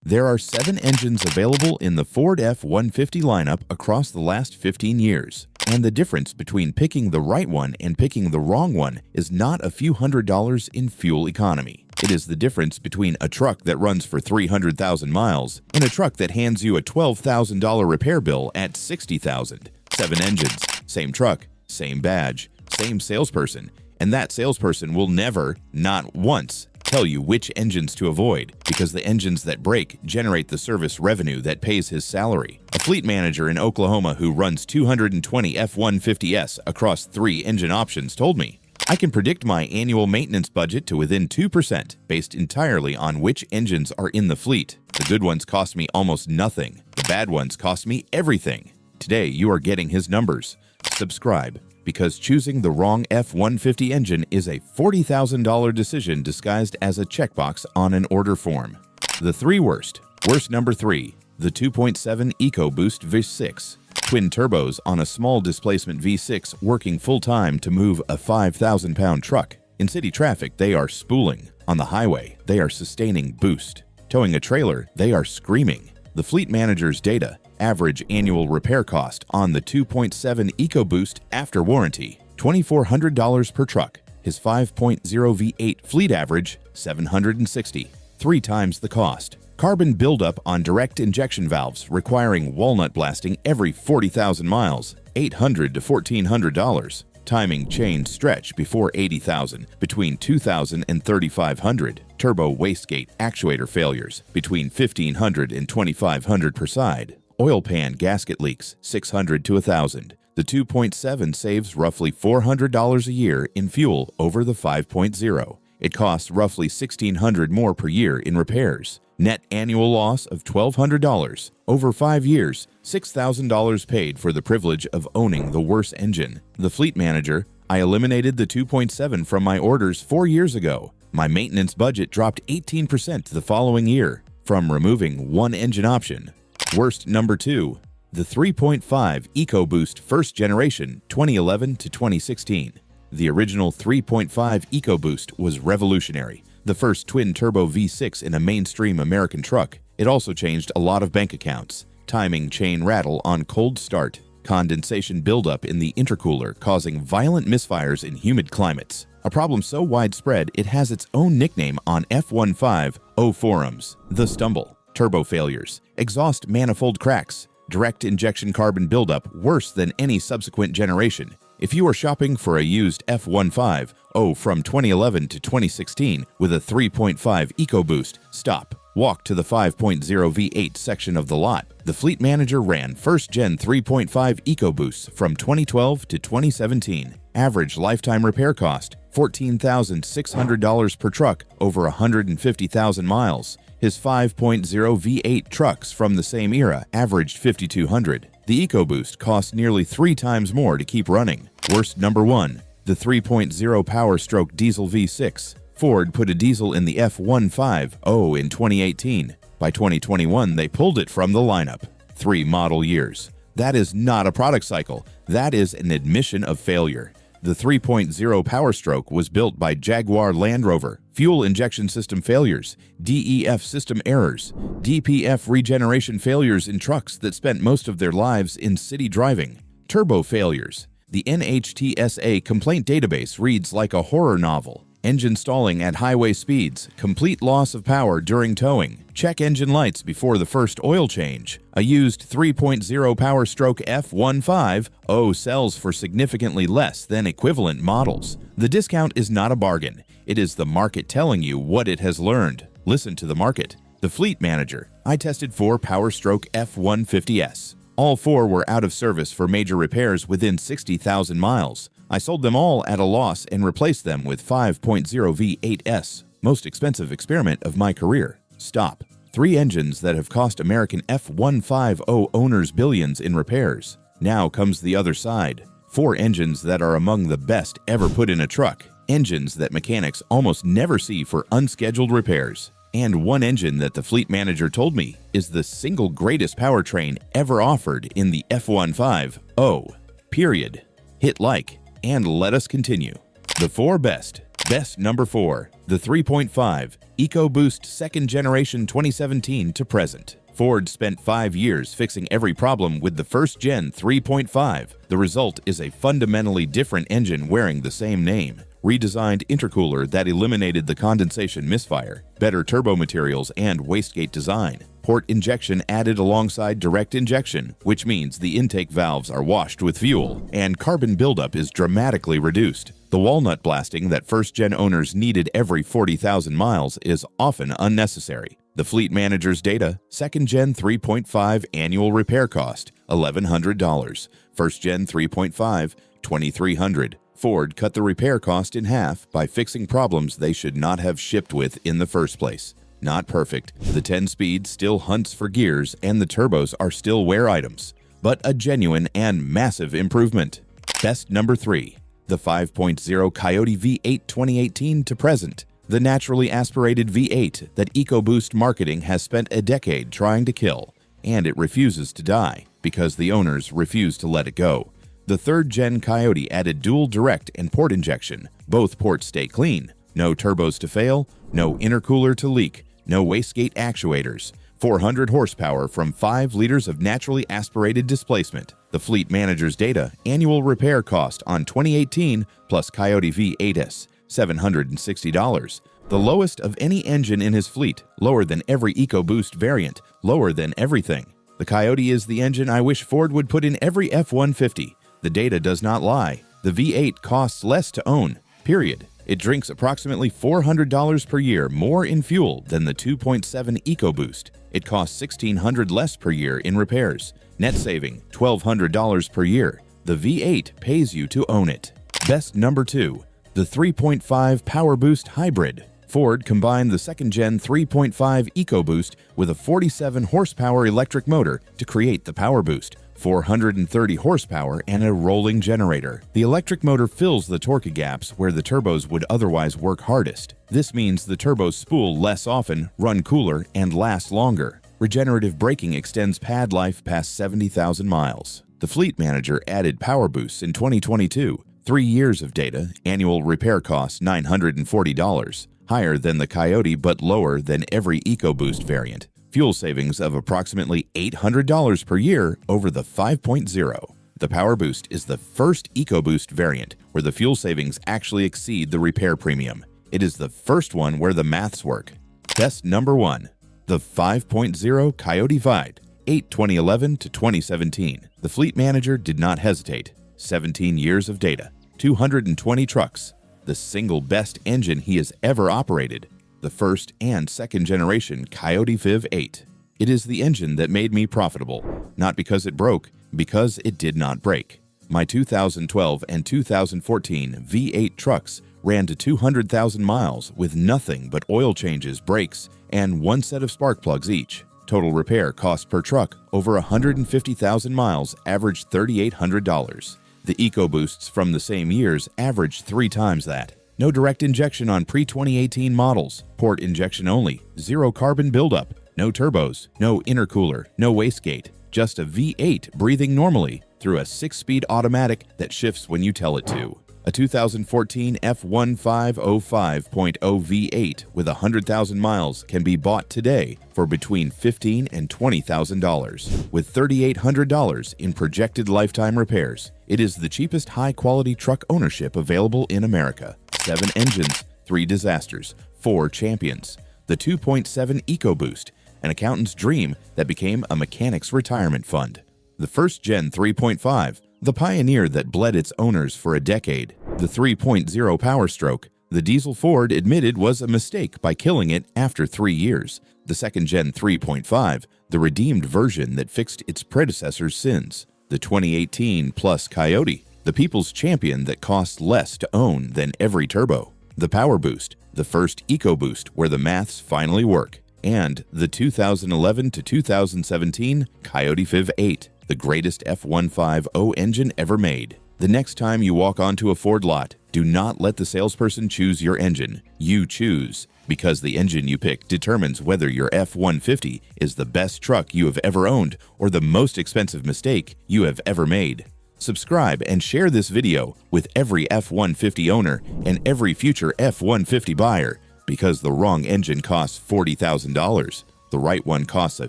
There are 7 engines available in the Ford F-150 lineup across the last 15 years, and the difference between picking the right one and picking the wrong one is not a few $100s in fuel economy. It is the difference between a truck that runs for 300,000 miles and a truck that hands you a $12,000 repair bill at $60,000. 7 engines, same truck, same badge, same salesperson, and that salesperson will never, not once, tell you which engines to avoid, because the engines that break generate the service revenue that pays his salary. A fleet manager in Oklahoma who runs 220 F-150s across 3 engine options told me, "I can predict my annual maintenance budget to within 2% based entirely on which engines are in the fleet. The good ones cost me almost nothing. The bad ones cost me everything." Today, you are getting his numbers. Subscribe, because choosing the wrong F-150 engine is a $40,000 decision disguised as a checkbox on an order form. The 3 worst. Worst number 3, the 2.7 EcoBoost V6. Twin turbos on a small displacement V6 working full-time to move a 5,000-pound truck. In city traffic, they are spooling. On the highway, they are sustaining boost. Towing a trailer, they are screaming. The fleet manager's data: average annual repair cost on the 2.7 EcoBoost after warranty, $2,400 per truck. His 5.0 V8 fleet average, $760, 3 times the cost. Carbon buildup on direct injection valves requiring walnut blasting every 40,000 miles, $800 to $1,400. Timing chain stretch before 80,000, between 2,000 and 3,500. Turbo wastegate actuator failures, between 1,500 and 2,500 per side. Oil pan gasket leaks, $600 to $1,000. The 2.7 saves roughly $400 a year in fuel over the 5.0. It costs roughly $1,600 more per year in repairs. Net annual loss of $1,200. Over 5 years, $6,000 paid for the privilege of owning the worst engine. The fleet manager: "I eliminated the 2.7 from my orders 4 years ago. My maintenance budget dropped 18% the following year from removing one engine option." Worst number 2, the 3.5 EcoBoost first generation 2011 to 2016. The original 3.5 EcoBoost was revolutionary. The first twin-turbo V6 in a mainstream American truck. It also changed a lot of bank accounts. Timing chain rattle on cold start. Condensation buildup in the intercooler causing violent misfires in humid climates. A problem so widespread it has its own nickname on F-150 forums. The stumble. Turbo failures. Exhaust manifold cracks. Direct injection carbon buildup worse than any subsequent generation. If you are shopping for a used F-150 from 2011 to 2016 with a 3.5 EcoBoost, stop. Walk to the 5.0 V8 section of the lot. The fleet manager ran first-gen 3.5 EcoBoosts from 2012 to 2017. Average lifetime repair cost, $14,600 per truck over 150,000 miles. His 5.0 V8 trucks from the same era averaged $5,200. The EcoBoost cost nearly 3 times more to keep running. Worst number 1, the 3.0 Power Stroke Diesel V6. Ford put a diesel in the F-150 in 2018. By 2021, they pulled it from the lineup. 3 model years. That is not a product cycle. That is an admission of failure. The 3.0 Power Stroke was built by Jaguar Land Rover. Fuel injection system failures, DEF system errors, DPF regeneration failures in trucks that spent most of their lives in city driving, turbo failures. The NHTSA complaint database reads like a horror novel. Engine stalling at highway speeds, complete loss of power during towing, check engine lights before the first oil change. A used 3.0 Power Stroke F-150 sells for significantly less than equivalent models. The discount is not a bargain. It is the market telling you what it has learned. Listen to the market. The fleet manager: "I tested 4 Power Stroke F-150s. All 4 were out of service for major repairs within 60,000 miles. I sold them all at a loss and replaced them with 5.0 V8s. Most expensive experiment of my career." Stop. 3 engines that have cost American F-150 owners billions in repairs. Now comes the other side. 4 engines that are among the best ever put in a truck. Engines that mechanics almost never see for unscheduled repairs. And 1 engine that the fleet manager told me is the single greatest powertrain ever offered in the F-150. Period. Hit like and let us continue. The 4 best Best number 4. The 3.5 EcoBoost 2nd Generation 2017 to present. Ford spent 5 years fixing every problem with the first-gen 3.5. The result is a fundamentally different engine wearing the same name. Redesigned intercooler that eliminated the condensation misfire, better turbo materials and wastegate design, port injection added alongside direct injection, which means the intake valves are washed with fuel, and carbon buildup is dramatically reduced. The walnut blasting that first-gen owners needed every 40,000 miles is often unnecessary. The fleet manager's data: second-gen 3.5 annual repair cost, $1,100. First-gen 3.5, $2,300. Ford cut the repair cost in half by fixing problems they should not have shipped with in the first place. Not perfect. The 10-speed still hunts for gears and the turbos are still wear items, but a genuine and massive improvement. Best number 3. The 5.0 Coyote V8 2018 to present. The naturally aspirated V8 that EcoBoost marketing has spent a decade trying to kill, and it refuses to die because the owners refuse to let it go. The 3rd-gen Coyote added dual direct and port injection. Both ports stay clean. No turbos to fail, no intercooler to leak, no wastegate actuators. 400 horsepower from 5 liters of naturally aspirated displacement. The fleet manager's data: annual repair cost on 2018 plus Coyote V8S, $760. The lowest of any engine in his fleet, lower than every EcoBoost variant, lower than everything. The Coyote is the engine I wish Ford would put in every F-150. The data does not lie. The V8 costs less to own, period. It drinks approximately $400 per year more in fuel than the 2.7 EcoBoost. It costs $1,600 less per year in repairs. Net saving, $1,200 per year. The V8 pays you to own it. Best number 2. The 3.5 PowerBoost Hybrid. Ford combined the 2nd-gen 3.5 EcoBoost with a 47 horsepower electric motor to create the PowerBoost. 430 horsepower and a rolling generator. The electric motor fills the torque gaps where the turbos would otherwise work hardest. This means the turbos spool less often, run cooler, and last longer. Regenerative braking extends pad life past 70,000 miles. The fleet manager added power boosts in 2022. 3 years of data, annual repair costs $940, higher than the Coyote but lower than every EcoBoost variant. Fuel savings of approximately $800 per year over the 5.0. The PowerBoost is the first EcoBoost variant where the fuel savings actually exceed the repair premium. It is the first one where the maths work. Best number 1. The 5.0 Coyote V8 2011 to 2017. The fleet manager did not hesitate. 17 years of data, 220 trucks. The single best engine he has ever operated. The 1st and 2nd generation Coyote V8. It is the engine that made me profitable, not because it broke, because it did not break. My 2012 and 2014 V8 trucks ran to 200,000 miles with nothing but oil changes, brakes, and 1 set of spark plugs each. Total repair cost per truck over 150,000 miles averaged $3,800. The EcoBoosts from the same years averaged 3 times that. No direct injection on pre-2018 models, port injection only, 0 carbon buildup, no turbos, no intercooler, no wastegate, just a V8 breathing normally through a 6-speed automatic that shifts when you tell it to. A 2014 F-150.0 V8 with 100,000 miles can be bought today for between $15,000 and $20,000. With $3,800 in projected lifetime repairs, it is the cheapest high-quality truck ownership available in America. 7 engines, 3 disasters, 4 champions. The 2.7 EcoBoost, an accountant's dream that became a mechanic's retirement fund. The 1st-gen 3.5, the pioneer that bled its owners for a decade. The 3.0 Power Stroke, the diesel Ford admitted was a mistake by killing it after 3 years. The 2nd-gen 3.5, the redeemed version that fixed its predecessor's sins. The 2018 Plus Coyote, the people's champion that costs less to own than every turbo. The PowerBoost, the first EcoBoost where the maths finally work. And the 2011 to 2017 Coyote V8, the greatest F-150 engine ever made. The next time you walk onto a Ford lot, do not let the salesperson choose your engine. You choose, because the engine you pick determines whether your F-150 is the best truck you have ever owned or the most expensive mistake you have ever made. Subscribe and share this video with every F-150 owner and every future F-150 buyer, because the wrong engine costs $40,000. The right one costs a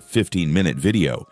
15-minute video,